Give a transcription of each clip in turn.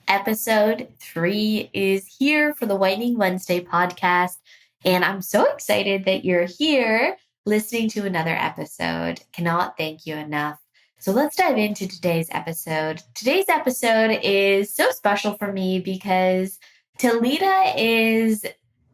Episode 3 is here for the Whitening Wednesday podcast, and I'm so excited that you're here listening to another episode. Cannot thank you enough. So let's dive into today's episode. Today's episode is so special for me because Talita is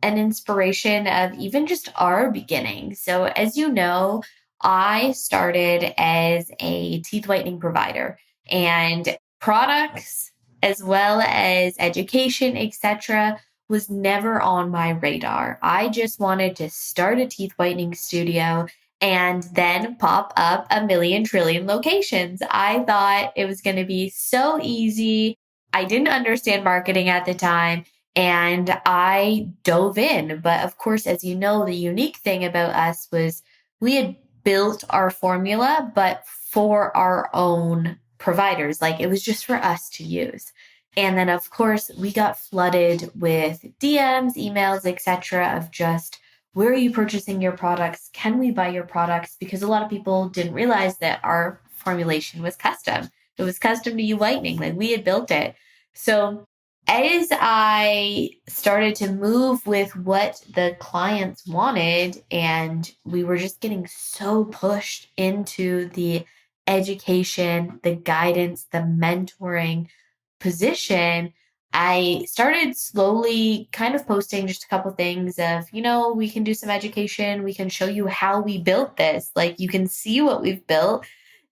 an inspiration of even just our beginning. So as you know, I started as a teeth whitening provider, and products as well as education, etc., was never on my radar. I just wanted to start a teeth whitening studio and then pop up a million trillion locations. I thought it was going to be so easy. I didn't understand marketing at the time, and I dove in. But of course, as you know, the unique thing about us was we had built our formula, but for our own providers. Like, it was just for us to use. And then, of course, we got flooded with DMs, emails, etc. of just, where are you purchasing your products? Can we buy your products? Because a lot of people didn't realize that our formulation was custom. It was custom to you whitening. Like, we had built it. So as I started to move with what the clients wanted, and we were just getting so pushed into the education, the guidance, the mentoring position, I started slowly kind of posting just a couple things of, we can do some education. We can show you how we built this. Like, you can see what we've built,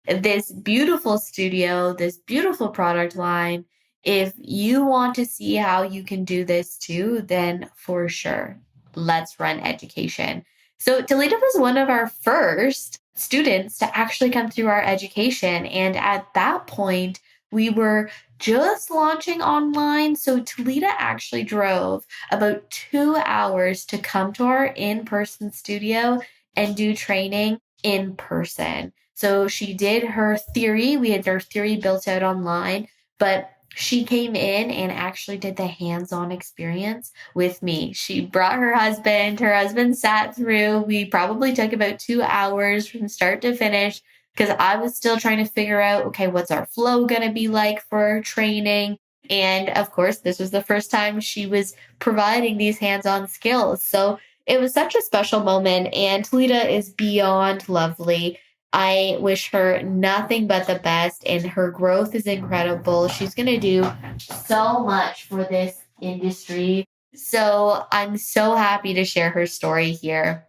this beautiful studio, this beautiful product line. If you want to see how you can do this too, then for sure, let's run education. So Talita was one of our first students to actually come through our education. And at that point, we were just launching online. So Talita actually drove about 2 hours to come to our in-person studio and do training in person. So she did her theory. We had our theory built out online, but she came in and actually did the hands-on experience with me. She brought her husband. Her husband sat through. We probably took about 2 hours from start to finish because I was still trying to figure out, okay, what's our flow going to be like for training? And of course, this was the first time she was providing these hands-on skills. So it was such a special moment, and Talita is beyond lovely. I wish her nothing but the best, and her growth is incredible. She's going to do so much for this industry. So I'm so happy to share her story here.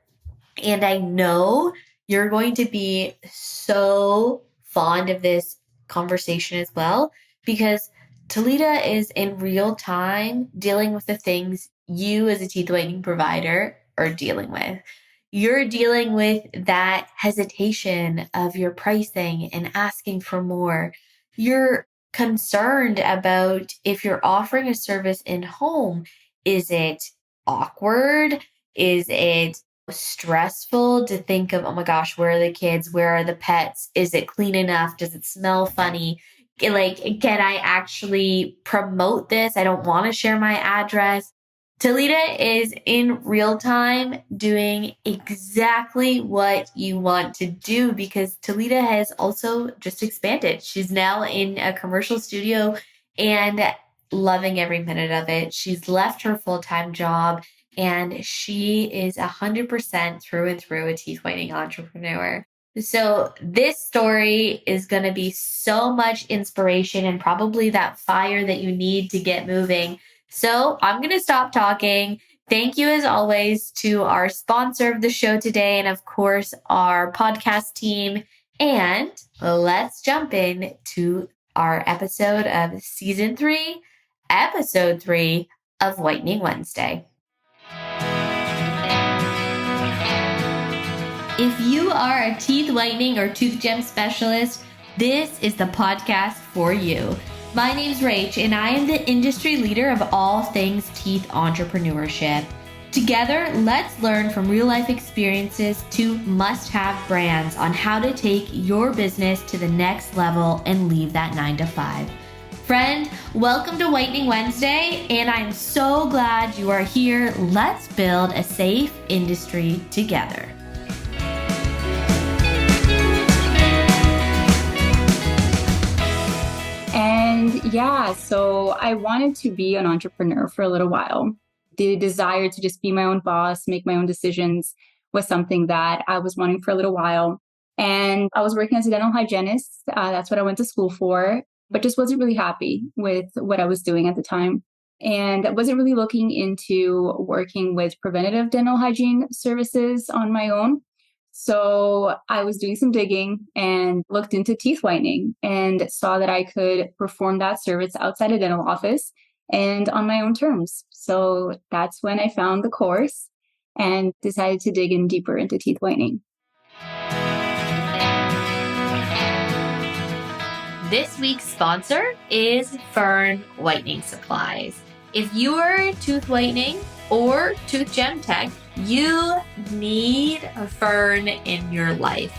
And I know you're going to be so fond of this conversation as well, because Talita is in real time dealing with the things you as a teeth whitening provider are dealing with. You're dealing with that hesitation of your pricing and asking for more. You're concerned about if you're offering a service in home, is it awkward? Is it stressful to think of, oh my gosh, where are the kids? Where are the pets? Is it clean enough? Does it smell funny? Like, can I actually promote this? I don't want to share my address. Talita is in real time doing exactly what you want to do, because Talita has also just expanded. She's now in a commercial studio and loving every minute of it. She's left her full-time job, and she is 100% through and through a teeth whitening entrepreneur. So this story is going to be so much inspiration and probably that fire that you need to get moving. So I'm going to stop talking. Thank you, as always, to our sponsor of the show today, and of course, our podcast team. And let's jump in to our episode of Season 3, Episode 3 of Whitening Wednesday. If you are a teeth whitening or tooth gem specialist, this is the podcast for you. My name's Rach, and I am the industry leader of all things teeth entrepreneurship. Together, let's learn from real-life experiences to must-have brands on how to take your business to the next level and leave that 9-to-5. Friend, welcome to Whitening Wednesday, and I'm so glad you are here. Let's build a safe industry together. And yeah, so I wanted to be an entrepreneur for a little while. The desire to just be my own boss, make my own decisions was something that I was wanting for a little while. And I was working as a dental hygienist. That's what I went to school for, but just wasn't really happy with what I was doing at the time. And I wasn't really looking into working with preventative dental hygiene services on my own. So I was doing some digging and looked into teeth whitening and saw that I could perform that service outside a dental office and on my own terms. So that's when I found the course and decided to dig in deeper into teeth whitening. This week's sponsor is Fern Whitening Supplies. If you're tooth whitening or tooth gem tech, you need a Fern in your life.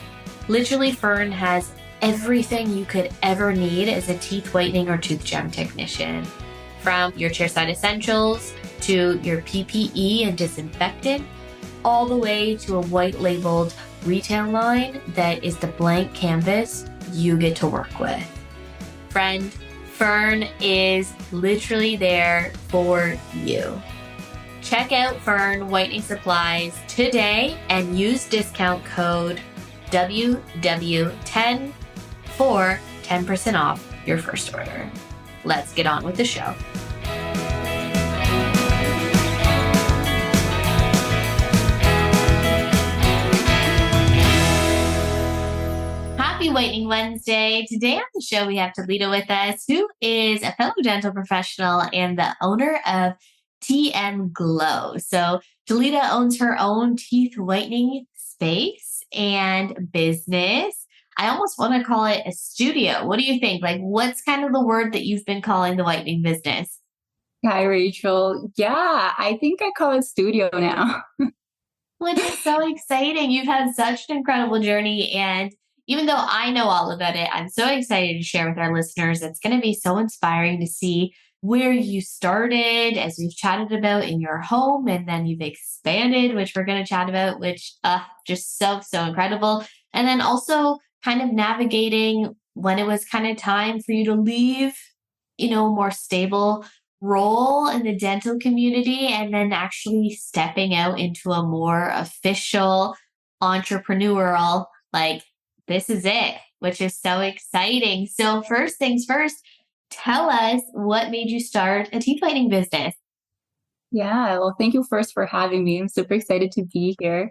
Literally, Fern has everything you could ever need as a teeth whitening or tooth gem technician. From your chairside essentials to your PPE and disinfectant, all the way to a white labeled retail line that is the blank canvas you get to work with. Friend, Fern is literally there for you. Check out Fern Whitening Supplies today and use discount code WW10 for 10% off your first order. Let's get on with the show. Happy Whitening Wednesday. Today on the show, we have Talita with us, who is a fellow dental professional and the owner of TM Glow. So Talita owns her own teeth whitening space and business. I almost want to call it a studio. What do you think? Like, what's kind of the word that you've been calling the whitening business? Hi, Rachel. Yeah, I think I call it studio now. Which is so exciting. You've had such an incredible journey. And even though I know all about it, I'm so excited to share with our listeners. It's going to be so inspiring to see where you started, as we've chatted about in your home, and then you've expanded, which we're going to chat about, which just so incredible. And then also kind of navigating when it was kind of time for you to leave, a more stable role in the dental community and then actually stepping out into a more official entrepreneurial, like, this is it, which is so exciting. So first things first, tell us what made you start a teeth whitening business. Yeah, well, thank you first for having me. I'm super excited to be here.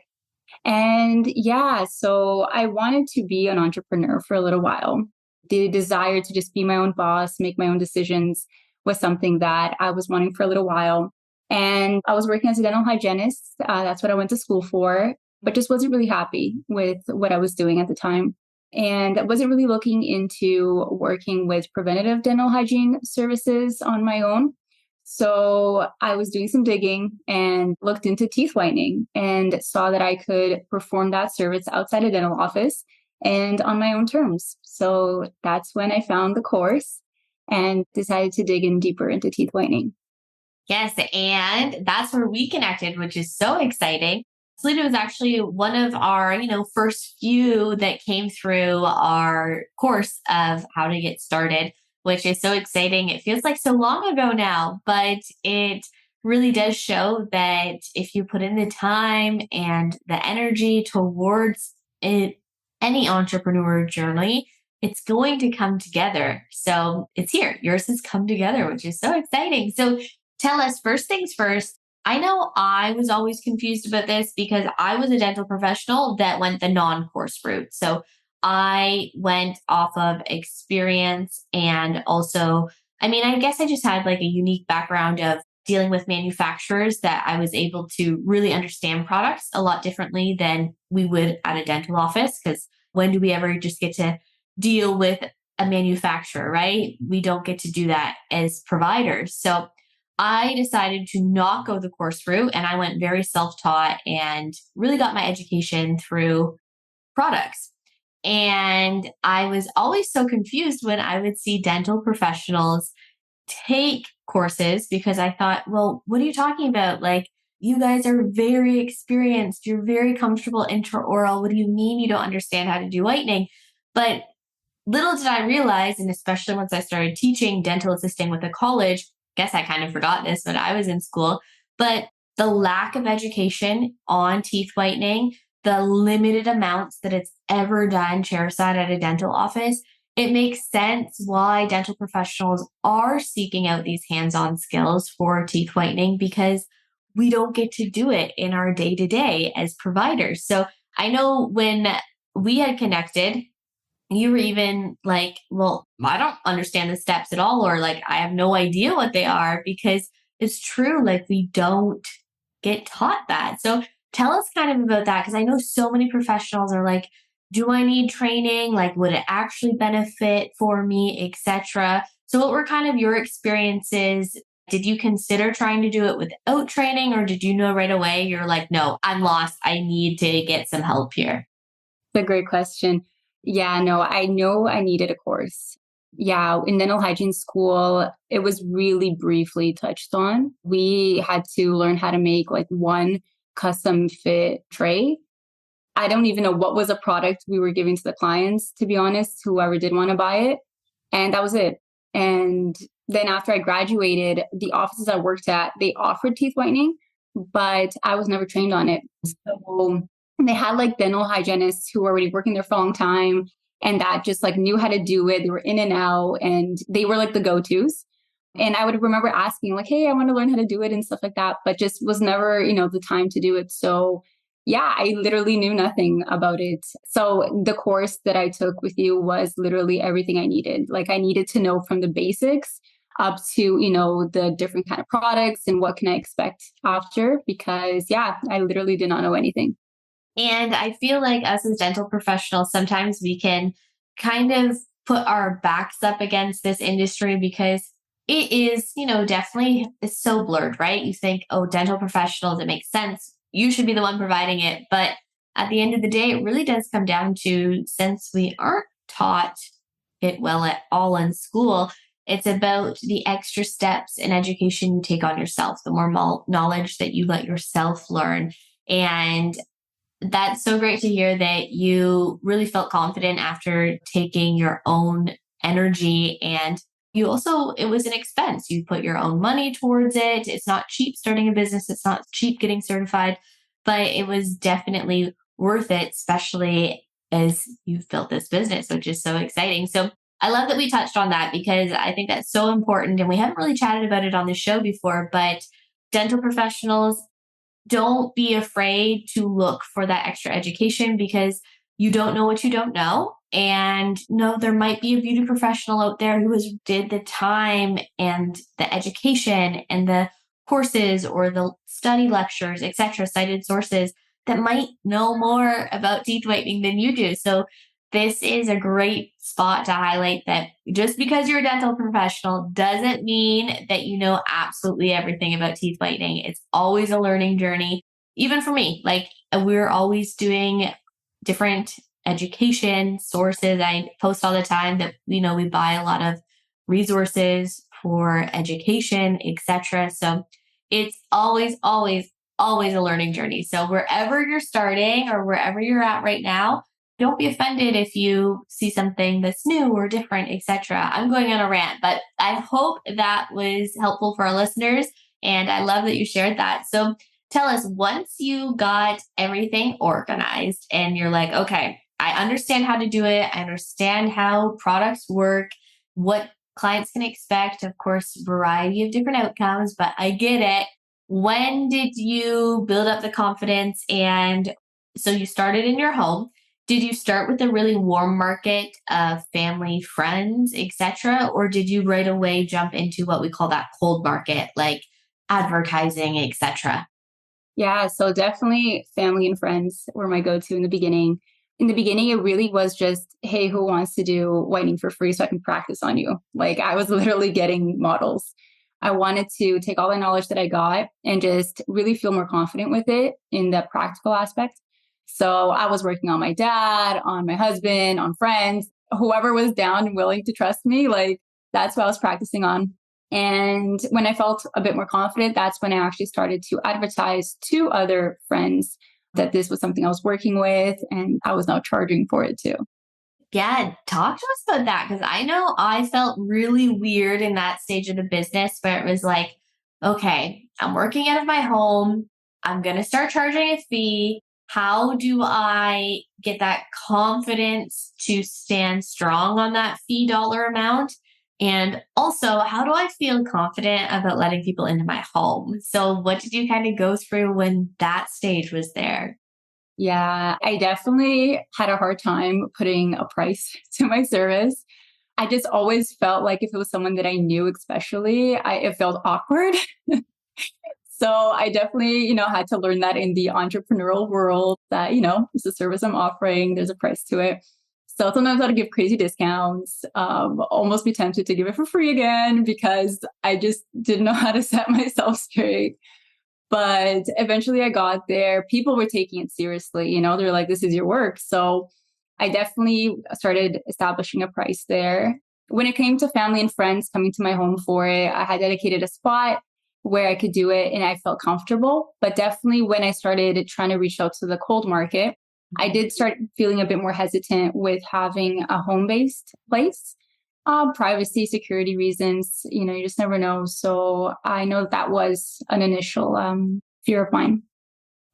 And yeah, so I wanted to be an entrepreneur for a little while. The desire to just be my own boss, make my own decisions was something that I was wanting for a little while. And I was working as a dental hygienist. That's what I went to school for, but just wasn't really happy with what I was doing at the time. And I wasn't really looking into working with preventative dental hygiene services on my own. So I was doing some digging and looked into teeth whitening and saw that I could perform that service outside a dental office and on my own terms. So that's when I found the course and decided to dig in deeper into teeth whitening. Yes, and that's where we connected, which is so exciting. Talita was actually one of our, first few that came through our course of how to get started, which is so exciting. It feels like so long ago now, but it really does show that if you put in the time and the energy towards it, any entrepreneur journey, it's going to come together. So it's here. Yours has come together, which is so exciting. So tell us, first things first. I know I was always confused about this because I was a dental professional that went the non-course route. So I went off of experience and also, I guess I just had like a unique background of dealing with manufacturers that I was able to really understand products a lot differently than we would at a dental office. Because when do we ever just get to deal with a manufacturer, right? We don't get to do that as providers. So I decided to not go the course route and I went very self-taught and really got my education through products. And I was always so confused when I would see dental professionals take courses because I thought, well, what are you talking about? Like, you guys are very experienced. You're very comfortable intraoral. What do you mean you don't understand how to do whitening? But little did I realize, and especially once I started teaching dental assisting with a college, guess I kind of forgot this when I was in school, but the lack of education on teeth whitening, the limited amounts that it's ever done chairside at a dental office, it makes sense why dental professionals are seeking out these hands-on skills for teeth whitening because we don't get to do it in our day-to-day as providers. So I know when we had connected, you were even like, well, I don't understand the steps at all, or like, I have no idea what they are because it's true. Like, we don't get taught that. So tell us kind of about that because I know so many professionals are like, do I need training? Like, would it actually benefit for me, etc. So, what were kind of your experiences? Did you consider trying to do it without training, or did you know right away you're like, no, I'm lost. I need to get some help here? It's a great question. Yeah, no, I know I needed a course. Yeah, in dental hygiene school, it was really briefly touched on. We had to learn how to make like one custom fit tray. I don't even know what was a product we were giving to the clients, to be honest, whoever did want to buy it. And that was it. And then after I graduated, the offices I worked at, they offered teeth whitening, but I was never trained on it. So they had like dental hygienists who were already working there for a long time and that just like knew how to do it. They were in and out and they were like the go-tos. And I would remember asking like, hey, I want to learn how to do it and stuff like that, but just was never, the time to do it. So yeah, I literally knew nothing about it. So the course that I took with you was literally everything I needed. Like I needed to know from the basics up to, the different kind of products and what can I expect after, because yeah, I literally did not know anything. And I feel like us as dental professionals, sometimes we can kind of put our backs up against this industry because it is, definitely it's so blurred, right? You think, oh, dental professionals, it makes sense. You should be the one providing it. But at the end of the day, it really does come down to since we aren't taught it well at all in school, it's about the extra steps in education you take on yourself, the more knowledge that you let yourself learn. And that's so great to hear that you really felt confident after taking your own energy and you also, it was an expense. You put your own money towards it. It's not cheap starting a business. It's not cheap getting certified, but it was definitely worth it, especially as you've built this business, which is so exciting. So I love that we touched on that because I think that's so important. And we haven't really chatted about it on the show before, but dental professionals, don't be afraid to look for that extra education because you don't know what you don't know. And no, there might be a beauty professional out there who has did the time and the education and the courses or the study lectures, etc., cited sources that might know more about teeth whitening than you do. So this is a great spot to highlight that just because you're a dental professional doesn't mean that you know absolutely everything about teeth whitening. It's always a learning journey. Even for me, like we're always doing different education sources. I post all the time that, we buy a lot of resources for education, etc. So it's always, always, always a learning journey. So wherever you're starting or wherever you're at right now, don't be offended if you see something that's new or different, etc. I'm going on a rant, but I hope that was helpful for our listeners. And I love that you shared that. So tell us, once you got everything organized and you're like, okay, I understand how to do it. I understand how products work, what clients can expect, of course, variety of different outcomes, but I get it. When did you build up the confidence? And so you started in your home. Did you start with a really warm market of family, friends, etc., or did you right away jump into what we call that cold market, like advertising, etc.? Yeah, so definitely family and friends were my go-to in the beginning. In the beginning, it really was just, hey, who wants to do whitening for free so I can practice on you? Like I was literally getting models. I wanted to take all the knowledge that I got and just really feel more confident with it in the practical aspect. So I was working on my dad, on my husband, on friends, whoever was down and willing to trust me. Like that's what I was practicing on. And when I felt a bit more confident, that's when I actually started to advertise to other friends that this was something I was working with and I was now charging for it too. Yeah, talk to us about that because I know I felt really weird in that stage of the business where it was like, okay, I'm working out of my home. I'm going to start charging a fee. How do I get that confidence to stand strong on that fee dollar amount? And also, how do I feel confident about letting people into my home? So, what did you kind of go through when that stage was there? Yeah, I definitely had a hard time putting a price to my service. I just always felt like if it was someone that I knew, especially, it felt awkward. So I definitely, had to learn that in the entrepreneurial world that, it's a service I'm offering, there's a price to it. So sometimes I'd give crazy discounts, almost be tempted to give it for free again because I just didn't know how to set myself straight. But eventually I got there. People were taking it seriously, they're like, this is your work. So I definitely started establishing a price there. When it came to family and friends coming to my home for it, I had dedicated a spot where I could do it and I felt comfortable. But definitely when I started trying to reach out to the cold market, I did start feeling a bit more hesitant with having a home based place. Privacy, security reasons, you just never know. So I know that was an initial fear of mine.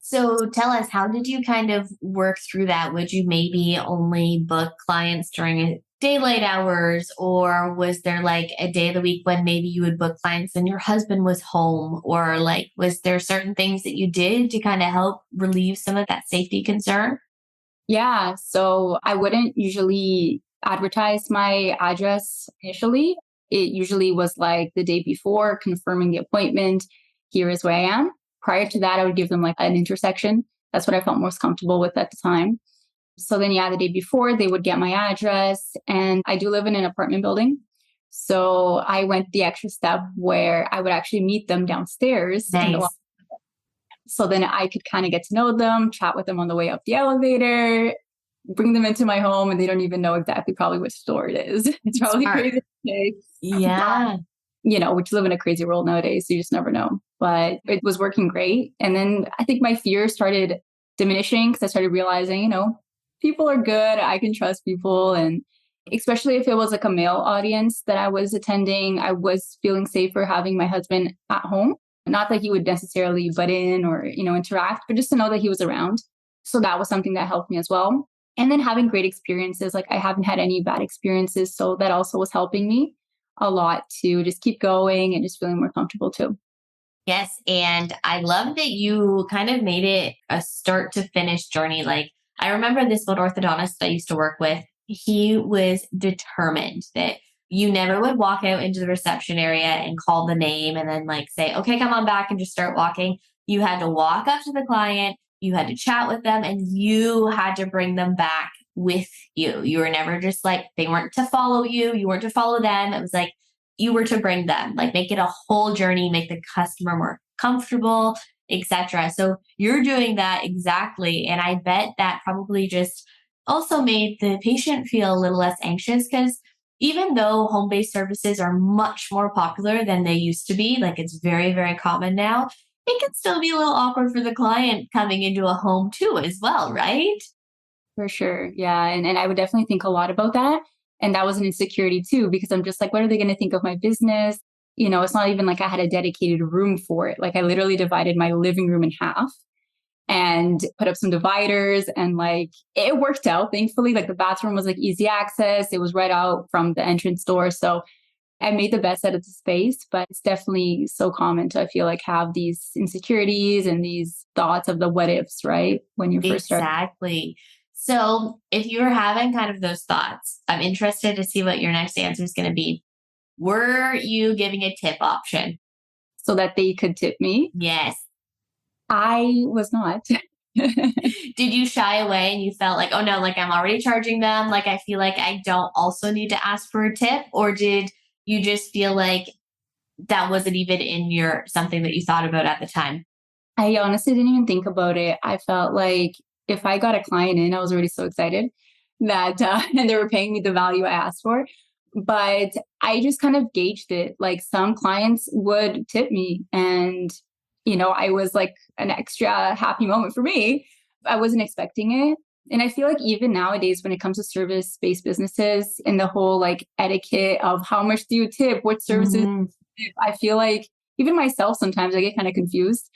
So tell us, how did you kind of work through that? Would you maybe only book clients during daylight hours, or was there like a day of the week when maybe you would book clients and your husband was home? Or like, was there certain things that you did to kind of help relieve some of that safety concern? Yeah. So I wouldn't usually advertise my address initially. It usually was like the day before, confirming the appointment. Here is where I am. Prior to that, I would give them like an intersection. That's what I felt most comfortable with at the time. So then, yeah, the day before, they would get my address. And I do live in an apartment building. So I went the extra step where I would actually meet them downstairs in the. Nice. So then I could kind of get to know them, chat with them on the way up the elevator, bring them into my home, and they don't even know exactly probably which store it is. It's probably Smart. crazy. Yeah. We live in a crazy world nowadays, so you just never know. But it was working great. And then I think my fear started diminishing because I started realizing, people are good. I can trust people. And especially if it was like a male audience that I was attending, I was feeling safer having my husband at home. Not that he would necessarily butt in or, interact, but just to know that he was around. So that was something that helped me as well. And then having great experiences, like I haven't had any bad experiences. So that also was helping me a lot to just keep going and just feeling more comfortable too. Yes. And I love that you kind of made it a start to finish journey. Like, I remember this one orthodontist I used to work with. He was determined that you never would walk out into the reception area and call the name and then like say, okay, come on back and just start walking. You had to walk up to the client, you had to chat with them, and you had to bring them back with you. You were never just like, they weren't to follow you, you weren't to follow them. It was like, you were to bring them, like make it a whole journey, make the customer more comfortable, etc. So you're doing that exactly. And I bet that probably just also made the patient feel a little less anxious because even though home based services are much more popular than they used to be, like it's very, very common now, it can still be a little awkward for the client coming into a home too, as well, right? For sure. Yeah. And I would definitely think a lot about that. And that was an insecurity too, because I'm just like, what are they going to think of my business? It's not even like I had a dedicated room for it. Like I literally divided my living room in half and put up some dividers and like it worked out. Thankfully, like the bathroom was like easy access. It was right out from the entrance door. So I made the best out of the space, but it's definitely so common to, I feel like, have these insecurities and these thoughts of the what ifs, right? When you first start. Exactly. So if you were having kind of those thoughts, I'm interested to see what your next answer is going to be. Were you giving a tip option? So that they could tip me. Yes. I was not. Did you shy away and you felt like, oh no, like I'm already charging them? Like I feel like I don't also need to ask for a tip? Or did you just feel like that wasn't even in your something that you thought about at the time? I honestly didn't even think about it. I felt like if I got a client in, I was already so excited that and they were paying me the value I asked for. But I just kind of gauged it. Like some clients would tip me and, I was like an extra happy moment for me. I wasn't expecting it. And I feel like even nowadays, when it comes to service-based businesses and the whole like etiquette of how much do you tip, what services, Mhm. I feel like even myself, sometimes I get kind of confused.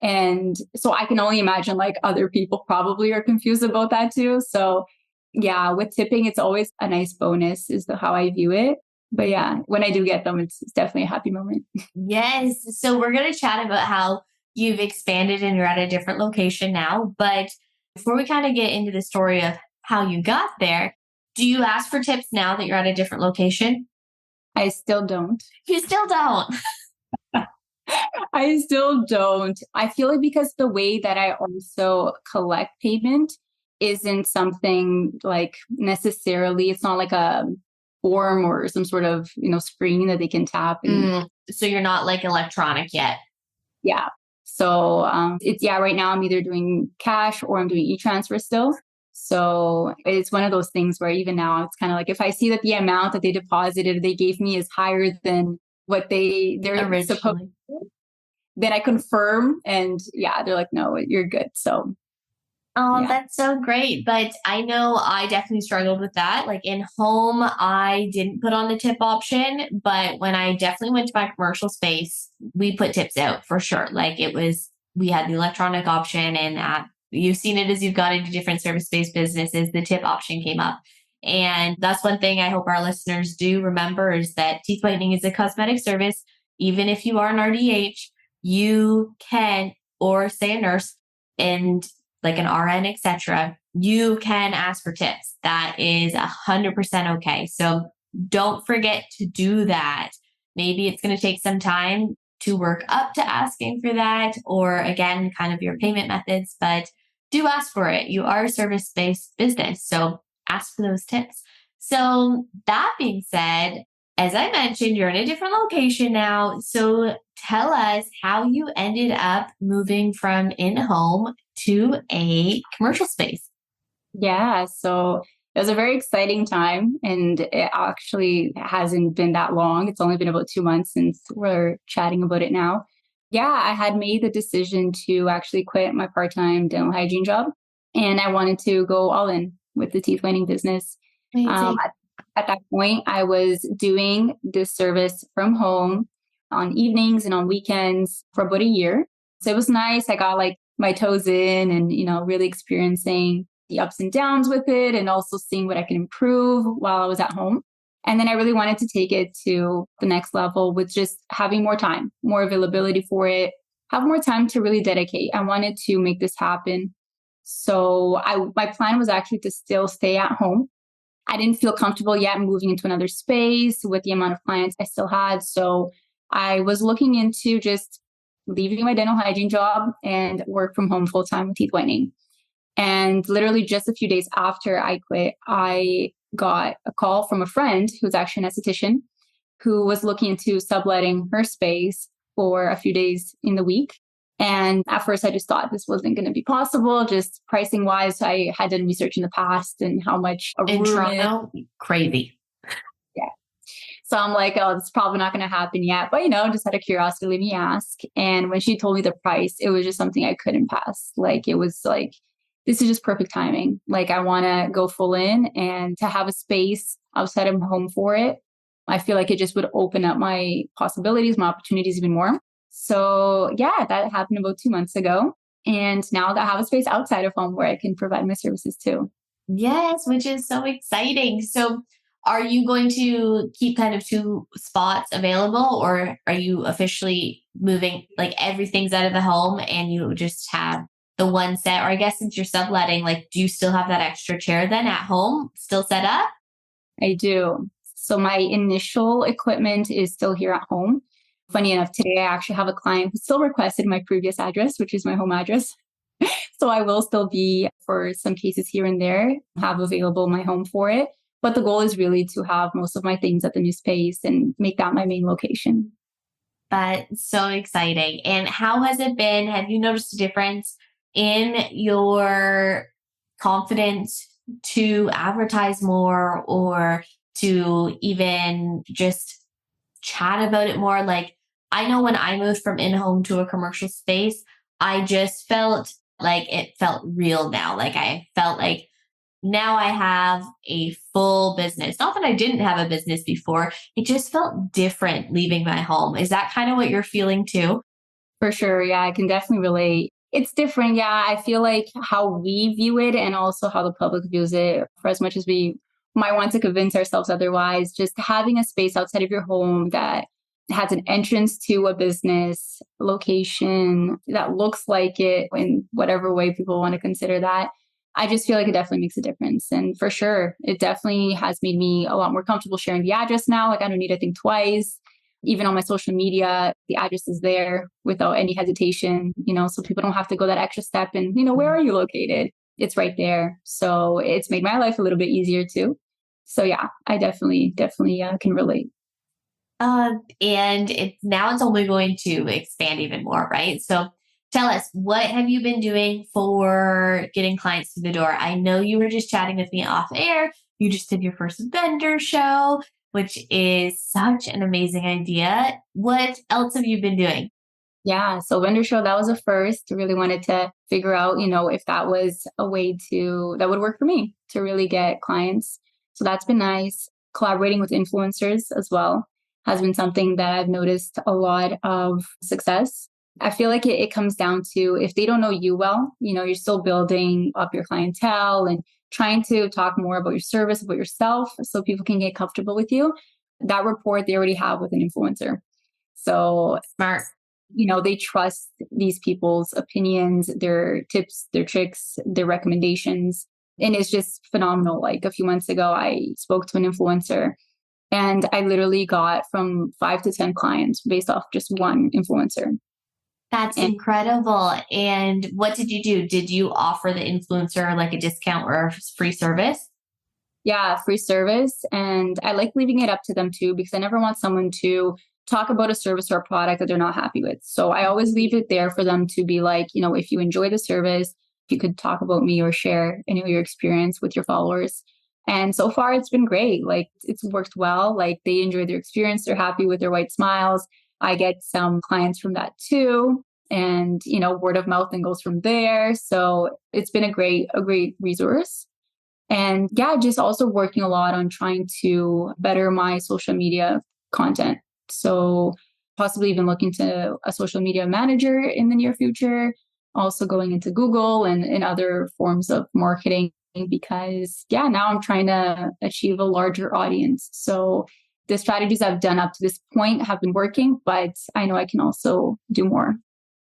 And so I can only imagine like other people probably are confused about that too. So yeah, with tipping, it's always a nice bonus is how I view it. But yeah, when I do get them, it's definitely a happy moment. Yes. So we're going to chat about how you've expanded and you're at a different location now. But before we kind of get into the story of how you got there, do you ask for tips now that you're at a different location? I still don't. You still don't. I still don't. I feel like because the way that I also collect payment isn't something like necessarily, it's not like a form or some sort of, screen that they can tap and So you're not like electronic yet. yeah. So it's, yeah, right now I'm either doing cash or I'm doing e-transfer still. So it's one of those things where even now it's kind of like if I see that the amount that they deposited, they gave me is higher than what they're supposed Originally. to, then I confirm and yeah, they're like, no, you're good. So Oh, yeah. that's so great. But I know I definitely struggled with that. Like in home, I didn't put on the tip option, but when I definitely went to my commercial space, we put tips out for sure. Like it was, we had the electronic option, and you've seen it as you've gone into different service based businesses, the tip option came up. And that's one thing I hope our listeners do remember is that teeth whitening is a cosmetic service. Even if you are an RDH, you can, or say a nurse, and like an RN, etc., you can ask for tips. That is 100% okay. So don't forget to do that. Maybe it's going to take some time to work up to asking for that, or again, kind of your payment methods, but do ask for it. You are a service based business. So ask for those tips. So that being said, as I mentioned, you're in a different location now. So tell us how you ended up moving from in home to a commercial space. Yeah. So it was a very exciting time and it actually hasn't been that long. It's only been about 2 months since we're chatting about it now. Yeah, I had made the decision to actually quit my part-time dental hygiene job and I wanted to go all in with the teeth whitening business. Um, Amazing. at, at that point, I was doing this service from home on evenings and on weekends for about a year. So it was nice. I got like my toes in and, really experiencing the ups and downs with it and also seeing what I can improve while I was at home. And then I really wanted to take it to the next level with just having more time, more availability for it, have more time to really dedicate. I wanted to make this happen. So my plan was actually to still stay at home. I didn't feel comfortable yet moving into another space with the amount of clients I still had. So I was looking into just leaving my dental hygiene job and work from home full time with teeth whitening. And literally just a few days after I quit, I got a call from a friend who's actually an esthetician who was looking into subletting her space for a few days in the week. And at first, I just thought this wasn't going to be possible, just pricing wise. I had done research in the past and how much a In room is. Toronto, crazy. Yeah. So I'm like, oh, it's probably not going to happen yet. But, just out of curiosity, let me ask. And when she told me the price, it was just something I couldn't pass. Like, it was like, this is just perfect timing. Like, I want to go full in and to have a space outside of home for it. I feel like it just would open up my possibilities, my opportunities even more. So, yeah, that happened about 2 months ago. And now I have a space outside of home where I can provide my services too. Yes, which is so exciting. So are you going to keep kind of two spots available, or are you officially moving like everything's out of the home and you just have the one set? Or I guess since you're subletting, like do you still have that extra chair then at home still set up? I do. So my initial equipment is still here at home. Funny enough, today I actually have a client who still requested my previous address, which is my home address. So I will still be, for some cases here and there, have available my home for it. But the goal is really to have most of my things at the new space and make that my main location. But so exciting. And how has it been? Have you noticed a difference in your confidence to advertise more or to even just chat about it more? Like, I know when I moved from in home to a commercial space, I just felt like it felt real now. Like, I felt like now I have a full business. Not that I didn't have a business before, it just felt different leaving my home. Is that kind of what you're feeling too? For sure. Yeah, I can definitely relate. It's different. Yeah, I feel like how we view it and also how the public views it, for as much as we might want to convince ourselves otherwise, just having a space outside of your home that has an entrance to a business location that looks like it in whatever way people want to consider that. I just feel like it definitely makes a difference. And for sure, it definitely has made me a lot more comfortable sharing the address now. Like I don't need to think twice. Even on my social media, the address is there without any hesitation, so people don't have to go that extra step and, where are you located? It's right there. So it's made my life a little bit easier too. So yeah, I definitely can relate. And it's only going to expand even more, right? So tell us, what have you been doing for getting clients through the door? I know you were just chatting with me off air. You just did your first vendor show, which is such an amazing idea. What else have you been doing? Yeah. So vendor show, that was a first. Really wanted to figure out, if that was a way that would work for me to really get clients. So that's been nice. Collaborating with influencers as well has been something that I've noticed a lot of success. I feel like it comes down to if they don't know you well, you're still building up your clientele and trying to talk more about your service, about yourself, so people can get comfortable with you. That rapport they already have with an influencer. So Smart. they trust these people's opinions, their tips, their tricks, their recommendations. And it's just phenomenal. Like a few months ago, I spoke to an influencer and I literally got from 5 to 10 clients based off just one influencer. That's And incredible. And what did you do? Did you offer the influencer like a discount or a free service? yeah, free service. And I like leaving it up to them too, because I never want someone to talk about a service or a product that they're not happy with. So I always leave it there for them to be like, if you enjoy the service, if you could talk about me or share any of your experience with your followers. And so far it's been great. Like it's worked well. Like they enjoy their experience. They're happy with their white smiles. I get some clients from that too. And, word of mouth and goes from there. So it's been a great resource. And yeah, just also working a lot on trying to better my social media content. So possibly even looking to a social media manager in the near future, also going into Google and other forms of marketing because yeah, now I'm trying to achieve a larger audience. So the strategies I've done up to this point have been working, but I know I can also do more.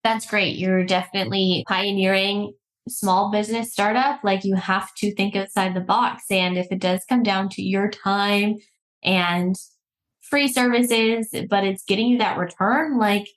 That's great. You're definitely pioneering small business startup. Like you have to think outside the box. And if it does come down to your time and free services, but it's getting you that return, like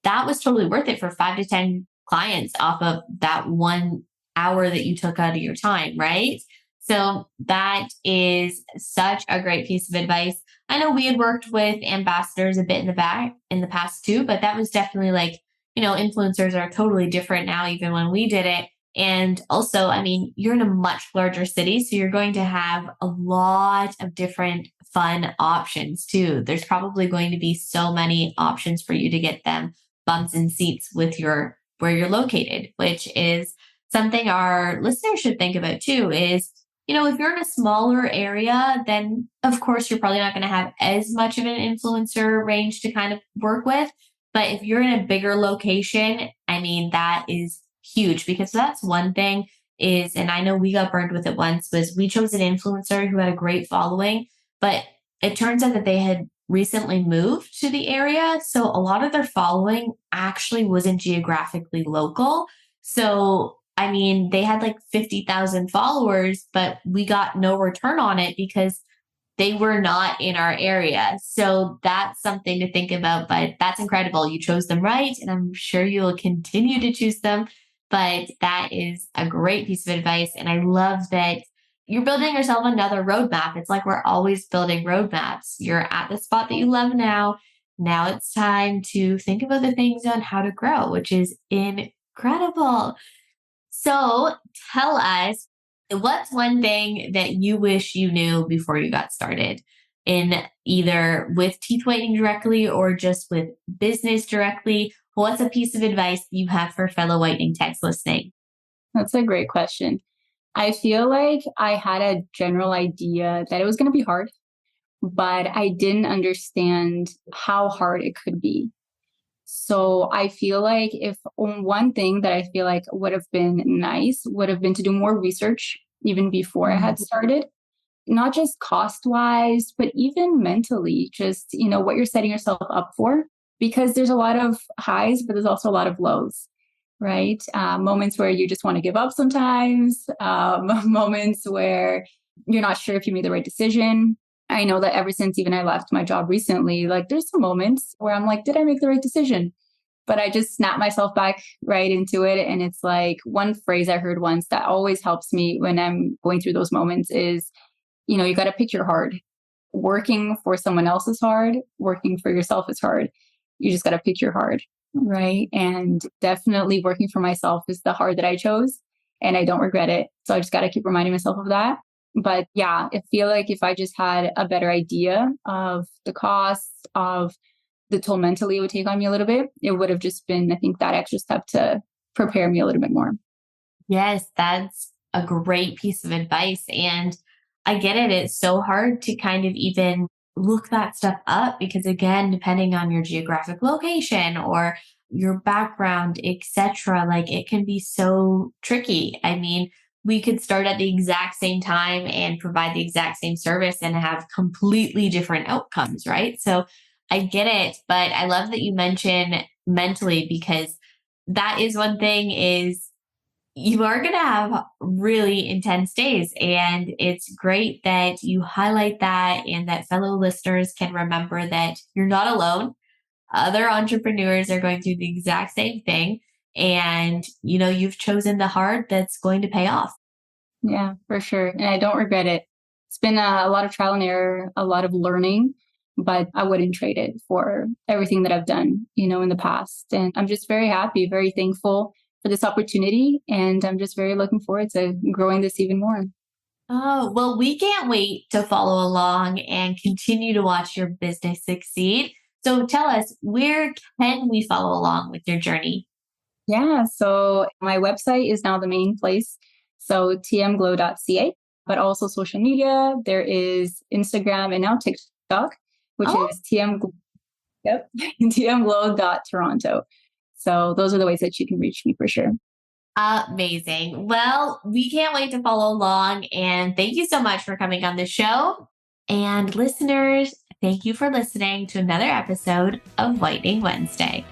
that was totally worth it for 5 to 10 clients off of that 1 hour that you took out of your time, right? So that is such a great piece of advice. I know we had worked with ambassadors a bit in the past too, but that was definitely like, influencers are totally different now, even when we did it. And also, I mean, you're in a much larger city, so you're going to have a lot of different fun options too. There's probably going to be so many options for you to get them bumps and seats with where you're located, which is something our listeners should think about too is, if you're in a smaller area, then of course you're probably not going to have as much of an influencer range to kind of work with. But if you're in a bigger location, I mean, that is huge because that's one thing is, and I know we got burned with it once, was we chose an influencer who had a great following, but it turns out that they had recently moved to the area. So a lot of their following actually wasn't geographically local. So, I mean, they had like 50,000 followers, but we got no return on it because they were not in our area. So that's something to think about, but that's incredible. You chose them right, and I'm sure you'll continue to choose them. But that is a great piece of advice. And I love that you're building yourself another roadmap. It's like we're always building roadmaps. You're at the spot that you love now. Now it's time to think about the things on how to grow, which is incredible. So tell us, what's one thing that you wish you knew before you got started in either with teeth whitening directly or just with business directly? What's a piece of advice you have for fellow whitening techs listening? That's a great question. I feel like I had a general idea that it was going to be hard, but I didn't understand how hard it could be. So I feel like if one thing that I feel like would have been nice would have been to do more research even before I Mm. had started, not just cost wise, but even mentally, just, what you're setting yourself up for, because there's a lot of highs, but there's also a lot of lows, right? Moments where you just want to give up sometimes, moments where you're not sure if you made the right decision. I know that ever since even I left my job recently, like there's some moments where I'm like, did I make the right decision? But I just snap myself back right into it. And it's like one phrase I heard once that always helps me when I'm going through those moments is, you got to pick your hard. Working for someone else is hard. Working for yourself is hard. You just got to pick your hard, right? And definitely working for myself is the hard that I chose, and I don't regret it. So I just got to keep reminding myself of that. But yeah, I feel like if I just had a better idea of the costs, of the toll mentally it would take on me a little bit, it would have just been, I think, that extra step to prepare me a little bit more. Yes, that's a great piece of advice. And I get it. It's so hard to kind of even look that stuff up because, again, depending on your geographic location or your background, etc., like it can be so tricky. I mean, we could start at the exact same time and provide the exact same service and have completely different outcomes, right? So I get it, but I love that you mention mentally because that is one thing is you are going to have really intense days. And it's great that you highlight that and that fellow listeners can remember that you're not alone. Other entrepreneurs are going through the exact same thing. And, you've chosen the hard that's going to pay off. Yeah, for sure. And I don't regret it. It's been a lot of trial and error, a lot of learning, but I wouldn't trade it for everything that I've done, in the past. And I'm just very happy, very thankful for this opportunity. And I'm just very looking forward to growing this even more. Oh, well, we can't wait to follow along and continue to watch your business succeed. So tell us, where can we follow along with your journey? Yeah. So my website is now the main place. So tmglow.ca, but also social media. There is Instagram and now TikTok, which Oh, is yep, tmglow.toronto. So those are the ways that you can reach me for sure. amazing. Well, we can't wait to follow along. And thank you so much for coming on the show. And listeners, thank you for listening to another episode of Whitening Wednesday.